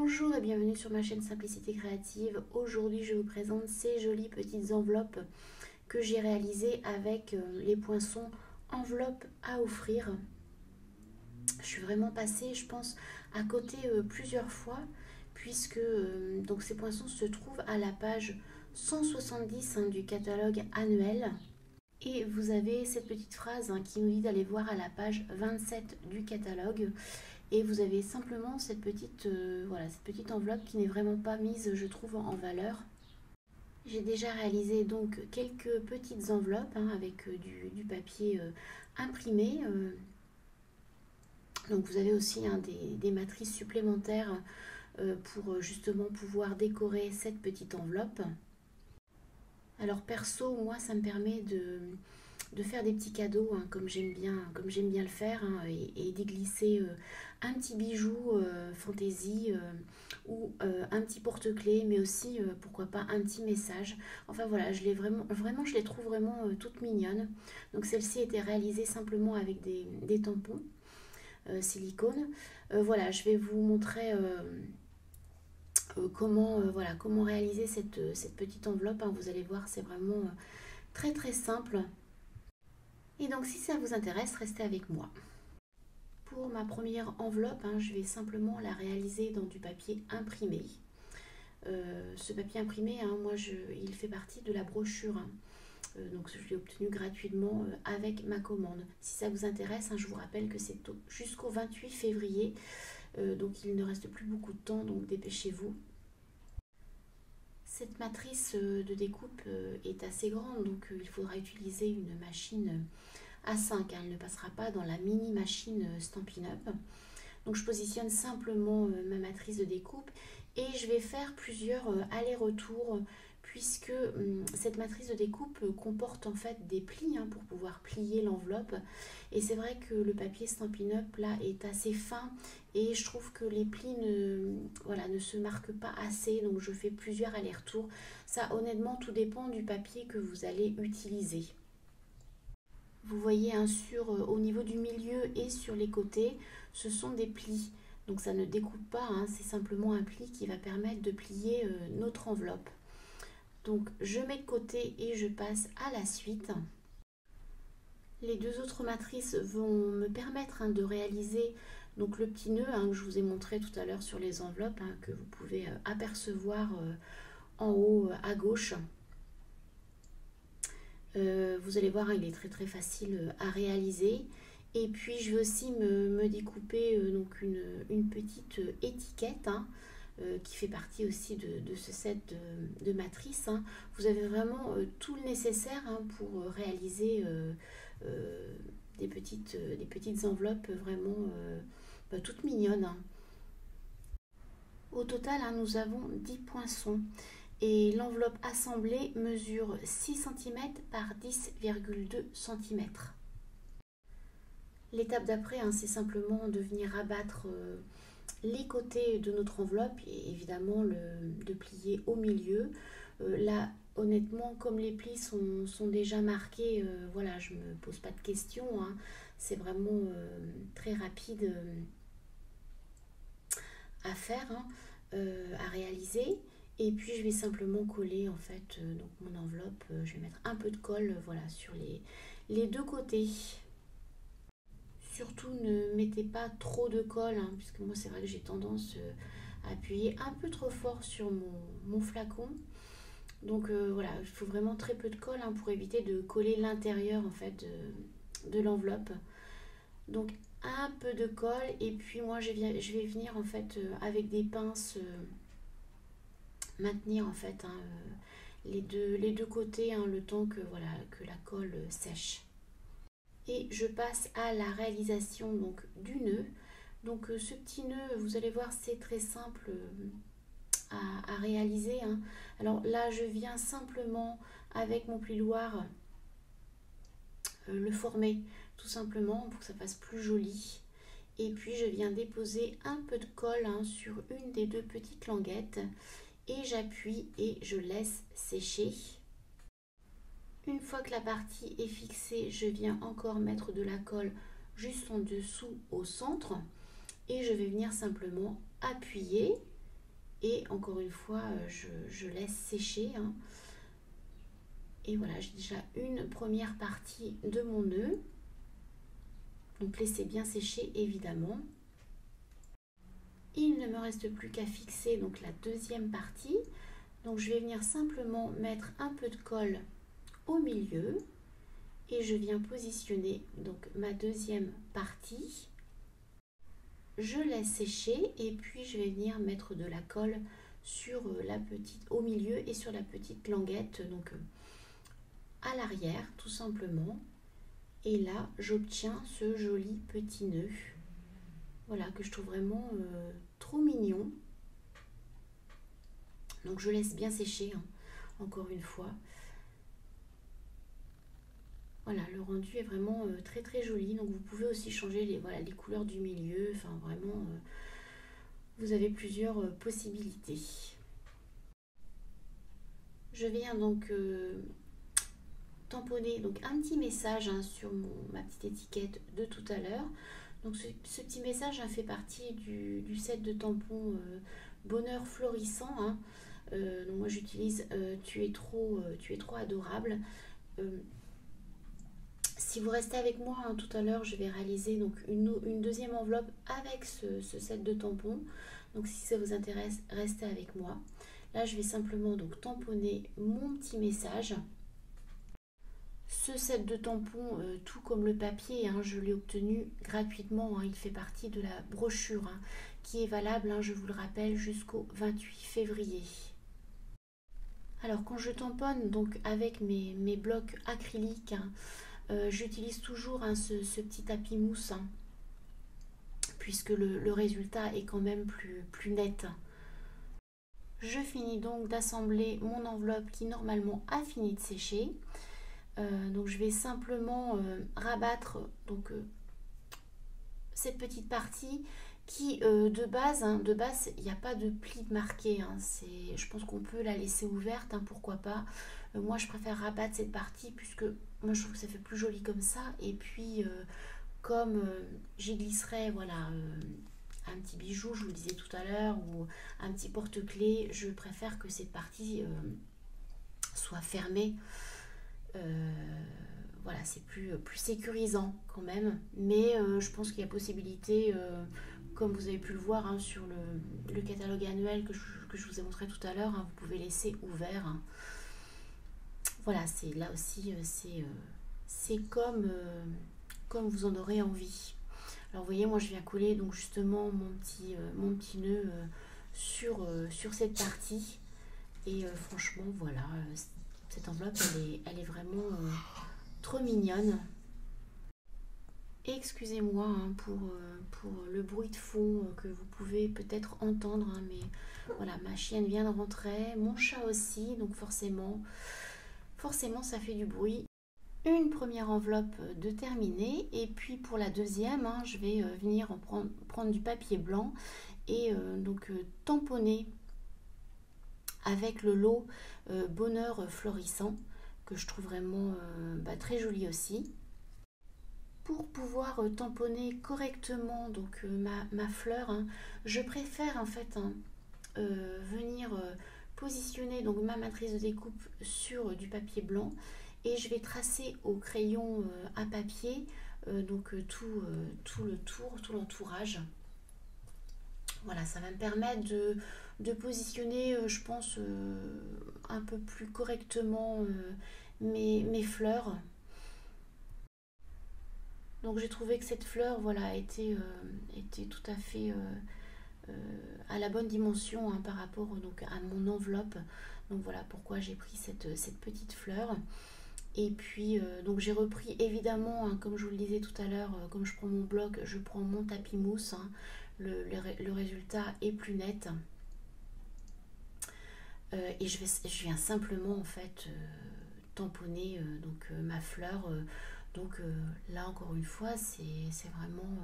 Bonjour et bienvenue sur ma chaîne Simplicité Créative. Aujourd'hui, je vous présente ces jolies petites enveloppes que j'ai réalisées avec les poinçons enveloppes à offrir. Je suis vraiment passée, je pense, à côté plusieurs fois puisque donc ces poinçons se trouvent à la page 170 du catalogue annuel. Et vous avez cette petite phrase qui nous dit d'aller voir à la page 27 du catalogue. Et vous avez simplement cette petite enveloppe qui n'est vraiment pas mise, je trouve, en valeur. J'ai déjà réalisé donc quelques petites enveloppes avec du papier imprimé. Donc vous avez aussi des matrices supplémentaires pour justement pouvoir décorer cette petite enveloppe. Alors perso, moi ça me permet de faire des petits cadeaux comme j'aime bien le faire et d'y glisser un petit bijou fantaisie ou un petit porte-clés, mais aussi pourquoi pas un petit message. Enfin voilà, je les trouve vraiment toutes mignonnes. Donc celle-ci était réalisée simplement avec des tampons silicone. Voilà, je vais vous montrer comment réaliser cette petite enveloppe. Vous allez voir, c'est vraiment très très simple. Et donc si ça vous intéresse, restez avec moi. Pour ma première enveloppe, je vais simplement la réaliser dans du papier imprimé. Ce papier imprimé, il fait partie de la brochure. Donc je l'ai obtenu gratuitement avec ma commande. Si ça vous intéresse, je vous rappelle que c'est jusqu'au 28 février. Donc il ne reste plus beaucoup de temps, donc dépêchez-vous. Cette matrice de découpe est assez grande, donc il faudra utiliser une machine A5, elle ne passera pas dans la mini machine Stampin' Up. Donc je positionne simplement ma matrice de découpe et je vais faire plusieurs allers-retours puisque cette matrice de découpe comporte en fait des plis pour pouvoir plier l'enveloppe. Et c'est vrai que le papier Stampin' Up là est assez fin et je trouve que les plis ne se marquent pas assez, donc je fais plusieurs allers-retours. Ça honnêtement tout dépend du papier que vous allez utiliser. Vous voyez au niveau du milieu et sur les côtés, ce sont des plis. Donc ça ne découpe pas, c'est simplement un pli qui va permettre de plier notre enveloppe. Donc je mets de côté et je passe à la suite. Les deux autres matrices vont me permettre de réaliser donc le petit nœud que je vous ai montré tout à l'heure sur les enveloppes, que vous pouvez apercevoir en haut à gauche. Vous allez voir, il est très très facile à réaliser. Et puis je vais aussi me découper donc une petite étiquette qui fait partie aussi de ce set de matrices. Vous avez vraiment tout le nécessaire pour réaliser des petites enveloppes vraiment toutes mignonnes. Au total, nous avons 10 poinçons. Et l'enveloppe assemblée mesure 6 cm par 10,2 cm. L'étape d'après, c'est simplement de venir abattre les côtés de notre enveloppe et évidemment de plier au milieu. Là, honnêtement, comme les plis sont déjà marqués, voilà, je ne me pose pas de questions. C'est vraiment très rapide à faire, à réaliser. Et puis je vais simplement coller en fait donc mon enveloppe, je vais mettre un peu de colle voilà, sur les deux côtés. Surtout ne mettez pas trop de colle, puisque moi c'est vrai que j'ai tendance à appuyer un peu trop fort sur mon flacon. Donc voilà, il faut vraiment très peu de colle pour éviter de coller l'intérieur en fait de l'enveloppe. Donc un peu de colle et puis moi je vais venir en fait avec des pinces maintenir en fait les deux côtés le temps que la colle sèche. Et je passe à la réalisation donc du nœud. Donc ce petit nœud, vous allez voir, c'est très simple à réaliser. Alors là, je viens simplement avec mon plioir le former tout simplement pour que ça fasse plus joli. Et puis je viens déposer un peu de colle sur une des deux petites languettes. Et j'appuie et je laisse sécher. Une fois que la partie est fixée, je viens encore mettre de la colle juste en dessous au centre et je vais venir simplement appuyer Et encore une fois, je laisse sécher, hein. Et voilà, j'ai déjà une première partie de mon nœud. Donc laissez bien sécher évidemment. Il ne me reste plus qu'à fixer donc la deuxième partie. Donc je vais venir simplement mettre un peu de colle au milieu et je viens positionner donc ma deuxième partie. Je laisse sécher et puis je vais venir mettre de la colle sur la petite au milieu et sur la petite languette, donc à l'arrière tout simplement. Et là j'obtiens ce joli petit nœud, voilà, que je trouve vraiment trop mignon. Donc je laisse bien sécher, hein, encore une fois. Voilà, le rendu est vraiment très très joli. Donc vous pouvez aussi changer les couleurs du milieu. Enfin vraiment, vous avez plusieurs possibilités. Je viens donc tamponner donc un petit message, hein, sur ma petite étiquette de tout à l'heure. Donc ce petit message, hein, fait partie du set de tampons Bonheur Florissant, hein. Donc moi j'utilise tu es trop adorable. Si vous restez avec moi, hein, tout à l'heure, je vais réaliser donc une deuxième enveloppe avec ce set de tampons. Donc si ça vous intéresse, restez avec moi. Là, je vais simplement donc tamponner mon petit message. Ce set de tampons, tout comme le papier, hein, je l'ai obtenu gratuitement, hein. Il fait partie de la brochure, hein, qui est valable, hein, je vous le rappelle, jusqu'au 28 février. Alors quand je tamponne donc avec mes blocs acryliques, hein, j'utilise toujours, hein, ce petit tapis mousse, hein, puisque le résultat est quand même plus net. Je finis donc d'assembler mon enveloppe qui normalement a fini de sécher. Donc je vais simplement rabattre donc cette petite partie qui de base, hein, il n'y a pas de pli marqué, hein. Je pense qu'on peut la laisser ouverte, hein, pourquoi pas. Moi je préfère rabattre cette partie puisque moi je trouve que ça fait plus joli comme ça. Et puis comme j'y glisserai, voilà, un petit bijou, je vous le disais tout à l'heure, ou un petit porte-clés, je préfère que cette partie soit fermée. Voilà, c'est plus sécurisant quand même, mais je pense qu'il y a possibilité, comme vous avez pu le voir, hein, sur le catalogue annuel que je vous ai montré tout à l'heure, hein, vous pouvez laisser ouvert, hein. Voilà, c'est là aussi, c'est comme vous en aurez envie. Alors vous voyez, moi je viens coller donc justement mon petit nœud sur cette partie. Et franchement, voilà, cette enveloppe, elle est vraiment trop mignonne. Excusez-moi, hein, pour le bruit de fond que vous pouvez peut-être entendre, hein, mais voilà, ma chienne vient de rentrer, mon chat aussi, donc forcément ça fait du bruit. Une première enveloppe de terminée, et puis pour la deuxième, hein, je vais venir prendre du papier blanc et donc tamponner avec le lot Bonheur Florissant, que je trouve vraiment très joli aussi. Pour pouvoir tamponner correctement donc ma fleur, hein, je préfère en fait, hein, venir positionner donc ma matrice de découpe sur du papier blanc, et je vais tracer au crayon à papier donc tout le tour, tout l'entourage. Voilà, ça va me permettre de positionner, je pense, un peu plus correctement mes fleurs. Donc j'ai trouvé que cette fleur, voilà, était tout à fait à la bonne dimension, hein, par rapport donc à mon enveloppe. Donc voilà pourquoi j'ai pris cette petite fleur. Et puis donc j'ai repris évidemment, hein, comme je vous le disais tout à l'heure, comme je prends mon bloc, je prends mon tapis mousse, hein. Le résultat est plus net. Et je viens simplement en fait tamponner donc ma fleur. Donc là encore une fois, c'est vraiment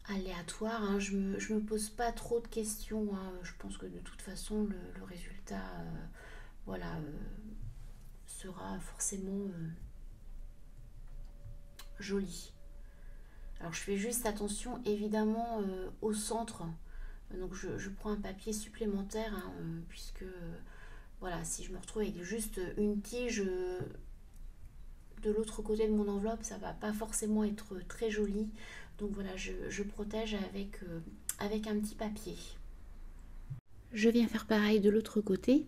aléatoire, hein. Je me pose pas trop de questions, hein. Je pense que de toute façon le résultat voilà, sera forcément joli. Alors je fais juste attention évidemment au centre Donc je prends un papier supplémentaire puisque voilà, si je me retrouve avec juste une tige de l'autre côté de mon enveloppe, ça va pas forcément être très joli. Donc voilà, je protège avec un petit papier. Je viens faire pareil de l'autre côté.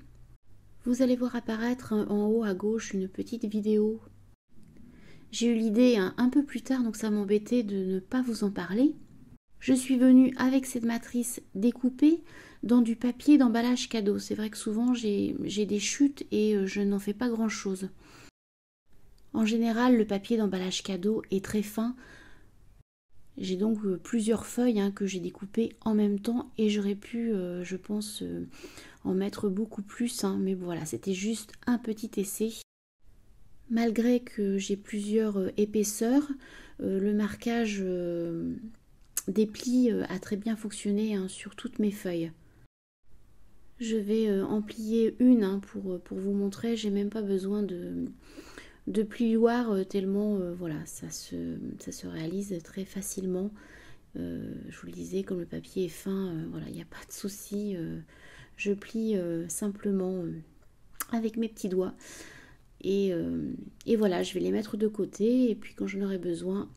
Vous allez voir apparaître en haut à gauche une petite vidéo. J'ai eu l'idée un peu plus tard, donc ça m'embêtait de ne pas vous en parler. Je suis venue avec cette matrice découpée dans du papier d'emballage cadeau. C'est vrai que souvent j'ai des chutes et je n'en fais pas grand chose. En général, le papier d'emballage cadeau est très fin. J'ai donc plusieurs feuilles que j'ai découpées en même temps et j'aurais pu, je pense, en mettre beaucoup plus. Mais voilà, c'était juste un petit essai. Malgré que j'ai plusieurs épaisseurs, le marquage des plis a très bien fonctionné sur toutes mes feuilles. Je vais en plier une pour vous montrer. J'ai même pas besoin de plioir tellement voilà, ça se réalise très facilement. Je vous le disais, comme le papier est fin, voilà, il n'y a pas de souci. Je plie simplement avec mes petits doigts. Et voilà, je vais les mettre de côté. Et puis quand j'en aurai besoin,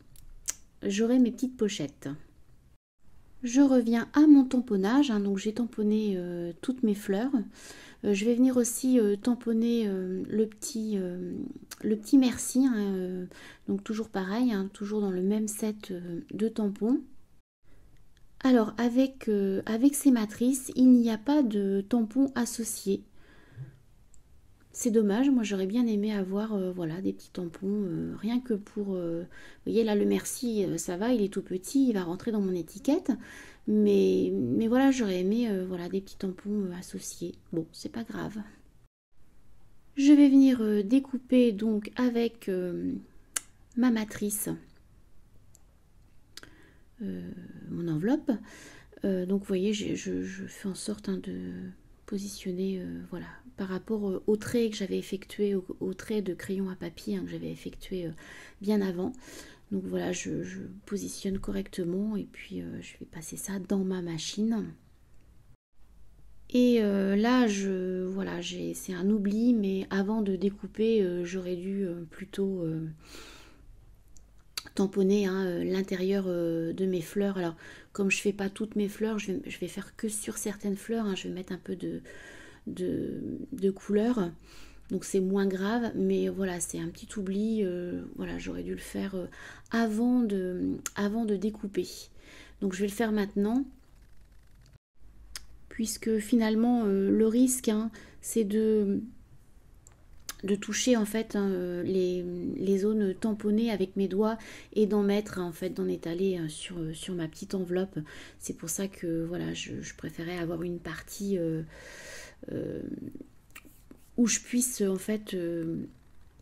j'aurai mes petites pochettes. Je reviens à mon tamponnage. Donc j'ai tamponné toutes mes fleurs. Je vais venir aussi tamponner le petit merci. Donc toujours pareil, toujours dans le même set de tampons. Alors avec ces matrices, il n'y a pas de tampon associé. C'est dommage, moi j'aurais bien aimé avoir voilà, des petits tampons, rien que pour... vous voyez là le merci, ça va, il est tout petit, il va rentrer dans mon étiquette. Mais voilà, j'aurais aimé voilà, des petits tampons associés. Bon, c'est pas grave. Je vais venir découper donc avec ma matrice mon enveloppe. Donc vous voyez, je fais en sorte de positionner voilà, par rapport au trait que j'avais effectué, au trait de crayon à papier que j'avais effectué bien avant. Donc voilà, je positionne correctement et puis je vais passer ça dans ma machine. Et là, voilà, c'est un oubli, mais avant de découper, j'aurais dû plutôt tamponner l'intérieur de mes fleurs. Alors, comme je fais pas toutes mes fleurs, je vais faire que sur certaines fleurs. Je vais mettre un peu de couleur. Donc c'est moins grave, mais voilà, c'est un petit oubli. Voilà, j'aurais dû le faire avant de découper. Donc je vais le faire maintenant, puisque finalement le risque, c'est de toucher en fait les zones tamponnées avec mes doigts et d'en mettre d'en étaler sur ma petite enveloppe. C'est pour ça que voilà, je préférais avoir une partie où je puisse en fait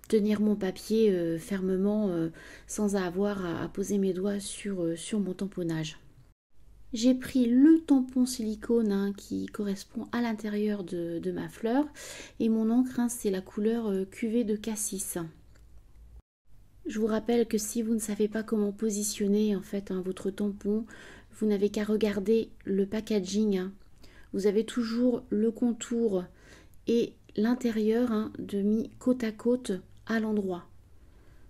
tenir mon papier fermement sans avoir à poser mes doigts sur mon tamponnage. J'ai pris le tampon silicone qui correspond à l'intérieur de ma fleur et mon encre c'est la couleur cuvée de cassis. Je vous rappelle que si vous ne savez pas comment positionner en fait votre tampon, vous n'avez qu'à regarder le packaging. Vous avez toujours le contour et l'intérieur de mis côte à côte à l'endroit.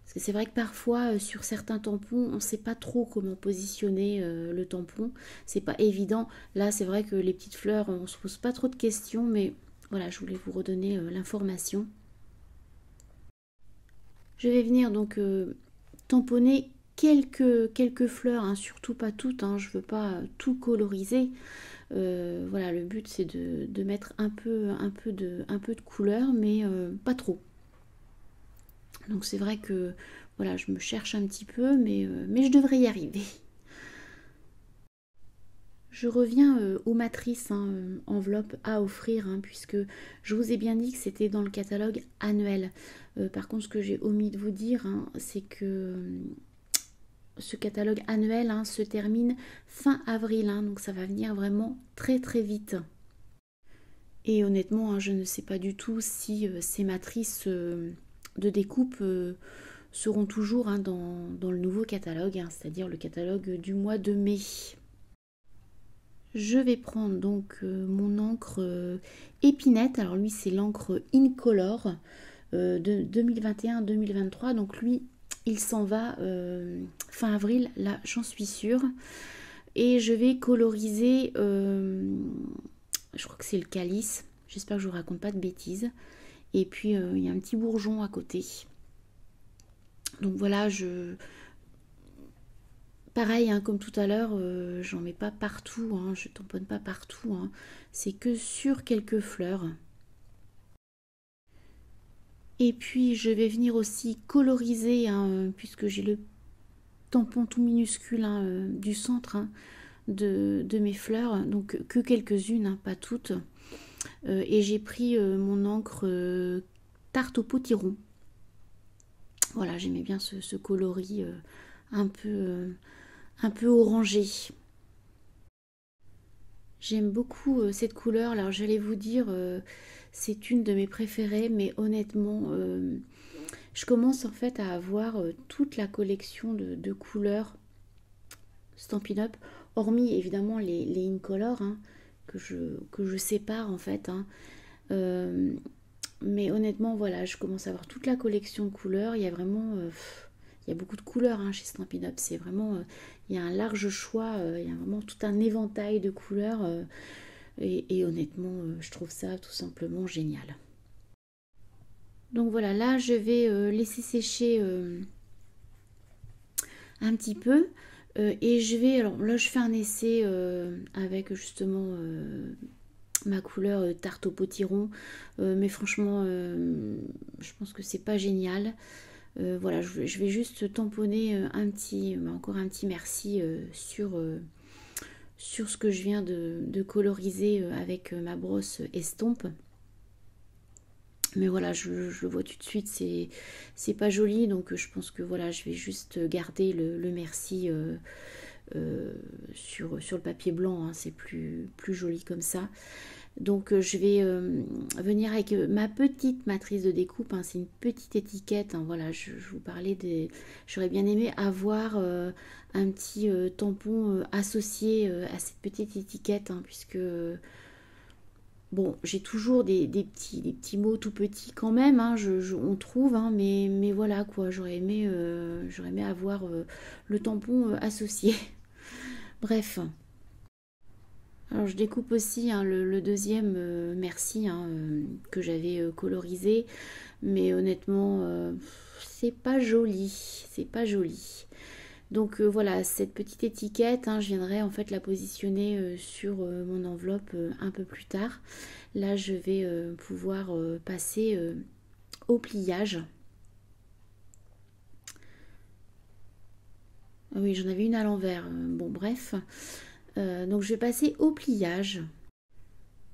Parce que c'est vrai que parfois, sur certains tampons, on ne sait pas trop comment positionner le tampon. C'est pas évident. Là, c'est vrai que les petites fleurs, on se pose pas trop de questions, mais voilà, je voulais vous redonner l'information. Je vais venir donc tamponner quelques fleurs, surtout pas toutes. Je veux pas tout coloriser. Voilà, le but c'est de mettre un peu de couleur, mais pas trop. Donc c'est vrai que voilà, je me cherche un petit peu, mais je devrais y arriver. Je reviens aux matrices enveloppes à offrir, puisque je vous ai bien dit que c'était dans le catalogue annuel. Par contre, ce que j'ai omis de vous dire, c'est que ce catalogue annuel se termine fin avril, donc ça va venir vraiment très très vite. Et honnêtement, je ne sais pas du tout si ces matrices de découpe seront toujours dans le nouveau catalogue, c'est-à-dire le catalogue du mois de mai. je vais prendre donc mon encre épinette. Alors lui c'est l'encre Incolor de 2021-2023. Donc lui il s'en va fin avril, là j'en suis sûre. Et je vais coloriser, je crois que c'est le calice. J'espère que je vous raconte pas de bêtises. Et puis il y a un petit bourgeon à côté. Donc voilà, pareil, hein, comme tout à l'heure, j'en mets pas partout, hein, je tamponne pas partout, hein, c'est que sur quelques fleurs. Et puis je vais venir aussi coloriser, hein, puisque j'ai le tampon tout minuscule hein, du centre hein, de mes fleurs, donc que quelques-unes, hein, pas toutes. Et j'ai pris mon encre tarte au potiron. Voilà, j'aimais bien ce coloris un peu orangé. J'aime beaucoup cette couleur. Alors j'allais vous dire, c'est une de mes préférées, mais honnêtement, je commence en fait à avoir toute la collection de couleurs Stampin' Up, hormis évidemment les Incolor hein, que je sépare en fait. Hein. Mais honnêtement, voilà, je commence à avoir toute la collection de couleurs. Il y a vraiment, il y a beaucoup de couleurs hein, chez Stampin' Up. C'est vraiment, il y a un large choix. Il y a vraiment tout un éventail de couleurs. Et honnêtement, je trouve ça tout simplement génial. Donc voilà, là, je vais laisser sécher un petit peu. Et je vais, alors là, je fais un essai avec justement ma couleur tarte au potiron, mais franchement je pense que c'est pas génial. Voilà, je vais juste tamponner encore un petit merci sur ce que je viens de coloriser avec ma brosse estompe. Mais voilà, je le vois tout de suite, c'est pas joli, donc je pense que voilà, je vais juste garder le merci sur le papier blanc, hein, c'est plus joli comme ça. Donc je vais venir avec ma petite matrice de découpe, hein, c'est une petite étiquette, hein, voilà, je vous parlais des... J'aurais bien aimé avoir un petit tampon associé à cette petite étiquette, hein, puisque... Bon, j'ai toujours des petits mots tout petits quand même, hein, on trouve, hein, mais voilà quoi, j'aurais aimé avoir le tampon associé. Bref. Alors je découpe aussi hein, le deuxième merci hein, que j'avais colorisé, mais honnêtement c'est pas joli, c'est pas joli. Donc voilà, cette petite étiquette, hein, je viendrai en fait la positionner sur mon enveloppe un peu plus tard. Là je vais pouvoir passer au pliage. Ah oui, j'en avais une à l'envers, bon bref. Donc je vais passer au pliage.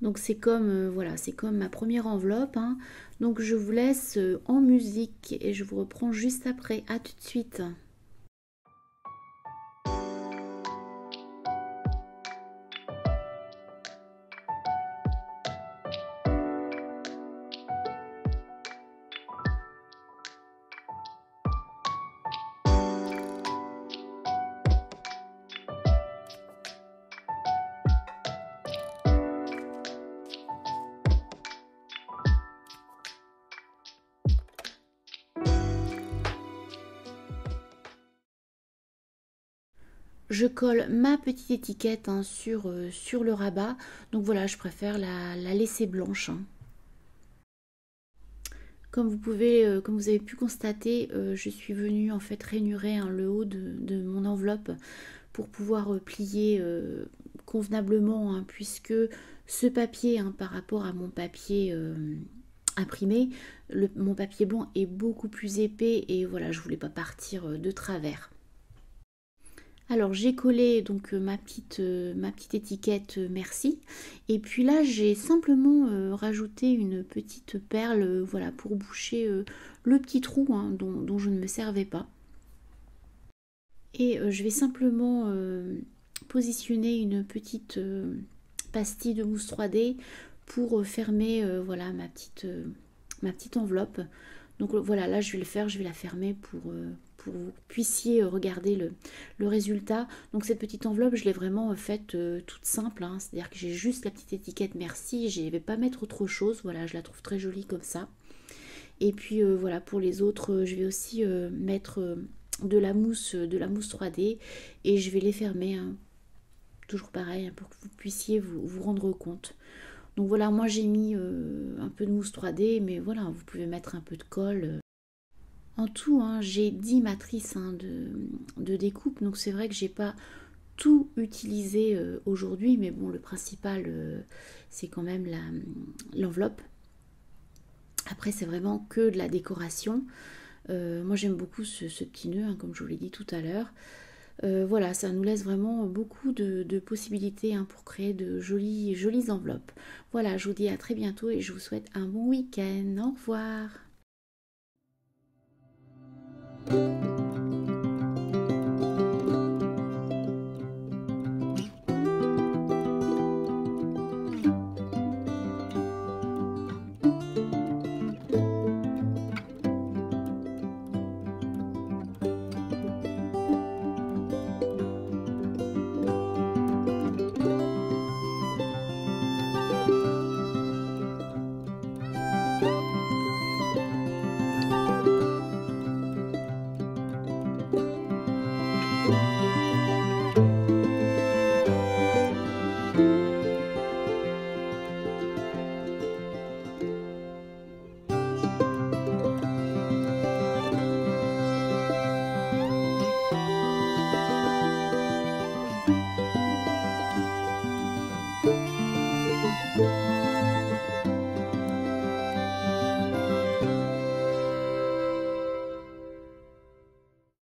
Donc c'est comme voilà, c'est comme ma première enveloppe. Hein. Donc je vous laisse en musique et je vous reprends juste après. À tout de suite. Je colle ma petite étiquette hein, sur le rabat. Donc voilà, je préfère la laisser blanche. Hein. Comme vous avez pu constater, je suis venue en fait rainurer hein, le haut de mon enveloppe pour pouvoir plier convenablement, hein, puisque ce papier, hein, par rapport à mon papier imprimé, mon papier blanc est beaucoup plus épais et voilà, je voulais pas partir de travers. Alors j'ai collé donc ma petite étiquette merci et puis là j'ai simplement rajouté une petite perle voilà pour boucher le petit trou hein, dont je ne me servais pas et je vais simplement positionner une petite pastille de mousse 3D pour fermer voilà ma petite enveloppe. Donc voilà, là je vais le faire, je vais la fermer pour que vous puissiez regarder le résultat. Donc cette petite enveloppe, je l'ai vraiment faite toute simple, hein. C'est-à-dire que j'ai juste la petite étiquette merci, je ne vais pas mettre autre chose. Voilà, je la trouve très jolie comme ça. Et puis voilà, pour les autres, je vais aussi mettre de la mousse 3D et je vais les fermer, hein. Toujours pareil, hein, pour que vous puissiez vous rendre compte. Donc voilà, moi j'ai mis un peu de mousse 3D, mais voilà, vous pouvez mettre un peu de colle. En tout, hein, j'ai 10 matrices, hein, de découpe, donc c'est vrai que j'ai pas tout utilisé aujourd'hui, mais bon, le principal, c'est quand même l'enveloppe. Après, c'est vraiment que de la décoration. Moi, j'aime beaucoup ce petit nœud, hein, comme je vous l'ai dit tout à l'heure. Voilà, ça nous laisse vraiment beaucoup de possibilités, hein, pour créer de jolies enveloppes. Voilà, je vous dis à très bientôt et je vous souhaite un bon week-end. Au revoir.